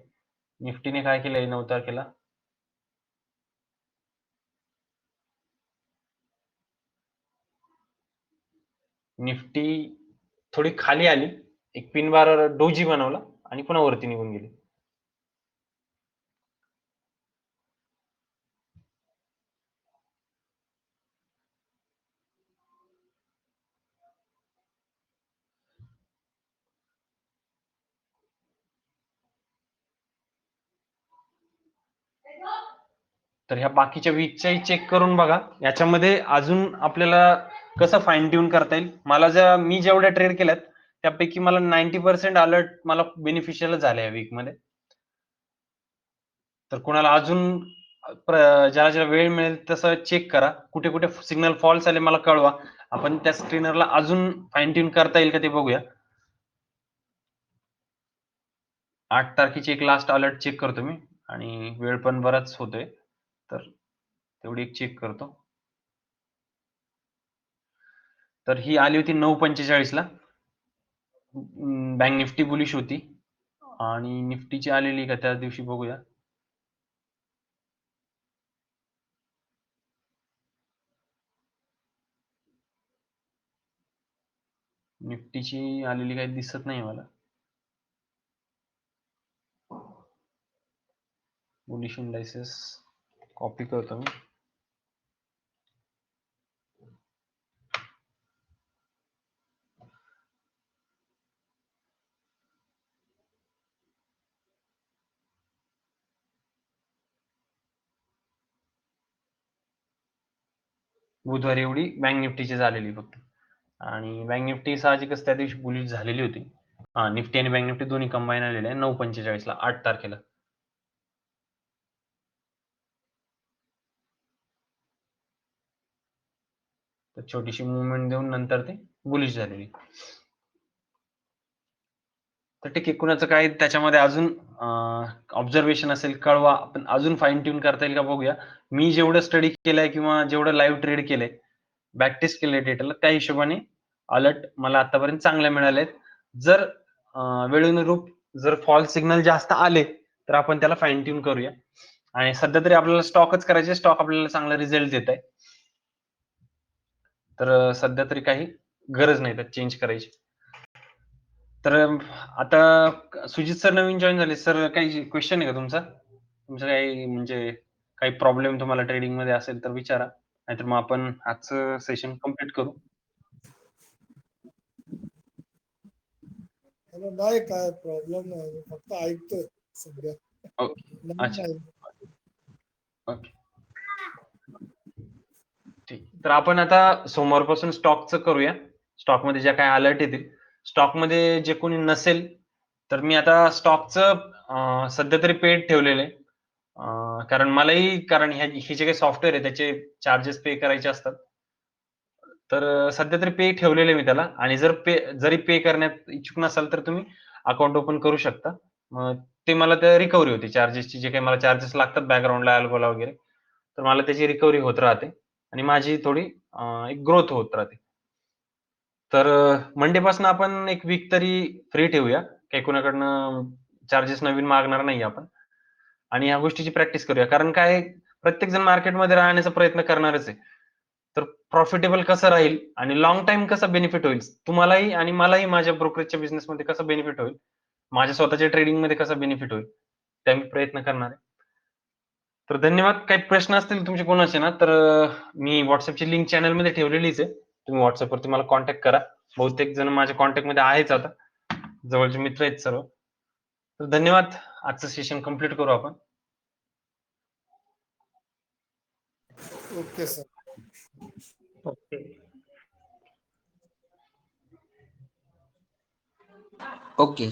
S1: निफ्टीने काय केलंय 9 तारखेला, निफ्टी थोडी खाली आली, एक पिन बार डोजी बनवला आणि पुन्हा वरती निघून गेली. तर ह्या बाकीच्या वीकच्याही चेक करून बघा. याच्यामध्ये अजून आपल्याला कसं फाईन ट्यून करता येईल. मला मी जेवढ्या ट्रेड केल्यात त्यापैकी मला 90% अलर्ट मला बेनिफिशियल झाले या वीक मध्ये. तर कोणाला अजून ज्याला ज्याला वेळ मिळेल तसं चेक करा. कुठे कुठे सिग्नल फॉल्स आले मला कळवा. आपण त्या स्क्रीनरला अजून फाईन ट्यून करता येईल का ते बघूया. 8 तारखेची एक लास्ट अलर्ट चेक करतो मी आणि वेळ पण बराच होतोय. तर तेवढी एक चेक करतो. तर ही आली होती 9:45 ला. बँक निफ्टी बुलिश होती आणि निफ्टीची आलेली का त्या दिवशी बघूया. निफ्टीची आलेली काही दिसत नाही मला. बुलिश इंडायसेस कॉपी करतो मी. बुधवारी एवढी बँक निफ्टीची झालेली फक्त. आणि बँक निफ्टी साहजिकच त्या दिवशी बुलिश झालेली होती. निफ्टी आणि बँक निफ्टी दोन्ही कंबाईन आलेले आहे 9:45 ला 8 तारखेला. तर छोटीशी मुवमेंट देऊन नंतर ते बुलिश झालेली. तर ठीक आहे, कुणाचं काय त्याच्यामध्ये अजून ऑब्झर्वेशन असेल कळवा. आपण अजून फाईन ट्यून करता येईल का बघूया. मी जेवढं स्टडी केलंय किंवा जेवढं लाईव्ह ट्रेड केलंय, बॅक टेस्ट केलंय डेटाला, त्या हिशोबाने अलर्ट मला आतापर्यंत चांगले मिळाले आहेत. जर वेळेनुरूप जर फॉल्स सिग्नल जास्त आले तर आपण त्याला फाईन ट्यून करूया. आणि सध्या तरी आपल्याला स्टॉकच करायचे. स्टॉक आपल्याला चांगला रिझल्ट देत आहे. तर सध्या तरी काही गरज नाही त्यात चेंज करायची. तर आता सुजित सर नवीन जॉईन झाले. सर काही क्वेश्चन आहे का तुमचा? तुमचं काही म्हणजे काही प्रॉब्लेम तुम्हाला ट्रेडिंग मध्ये असेल तर विचारा. नाहीतर मग आपण आजचं सेशन कम्प्लीट करू.
S4: नाही काय प्रॉब्लेम नाही, मी फक्त ऐकतोय सध्या.
S1: ओके.
S4: नवीन
S1: अच्छा.
S4: नाही.
S1: ओके. ठीक. तर आपण आता सोमवारपासून स्टॉकचं करूया. स्टॉकमध्ये ज्या काही अलर्ट येतील. स्टॉकमध्ये जे कोणी नसेल तर मी आता स्टॉकचं सध्या तरी पेड ठेवलेलं आहे. कारण हे जे काही सॉफ्टवेअर आहे त्याचे चार्जेस पे करायचे असतात. तर सध्या तरी पे ठेवलेले मी त्याला. आणि जरी पे करण्यात इच्छुक नसाल तर तुम्ही अकाउंट ओपन करू शकता. मग ते मला त्या रिकव्हरी होते चार्जेसची. जे काही मला चार्जेस लागतात बॅकग्राऊंडला अल्गोला वगैरे, तर मला त्याची रिकव्हरी होत राहते आणि माझी थोडी एक ग्रोथ होत राहते. तर मंडेपासून आपण एक वीक तरी फ्री ठेवूया. काही कोणाकडनं चार्जेस नवीन मागणार नाही आपण. आणि ह्या गोष्टीची प्रॅक्टिस करूया. कारण काय, प्रत्येक जण मार्केटमध्ये राहण्याचा प्रयत्न करणारच आहे. तर प्रॉफिटेबल कसं राहील आणि लॉंग टाइम कसा बेनिफिट होईल, तुम्हालाही आणि मलाही माझ्या ब्रोकरेजच्या बिझनेसमध्ये कसं बेनिफिट होईल, माझ्या स्वतःच्या ट्रेडिंगमध्ये कसा बेनिफिट होईल, त्या मी प्रयत्न करणार आहे. तर धन्यवाद. काही प्रश्न असतील तुमचे कोणाचे ना, तर मी व्हॉट्सअपची लिंक चॅनलमध्ये ठेवलेलीच आहे. तुम्ही व्हॉट्सअपवरती मला कॉन्टॅक्ट करा. बहुतेक जण माझ्या कॉन्टॅक्टमध्ये आहेच आता. जवळचे मित्र आहेत सर्व. तर धन्यवाद. आजचं सेशन कंप्लीट करू आपण.
S4: Okay sir.
S2: ओके.
S3: ओके.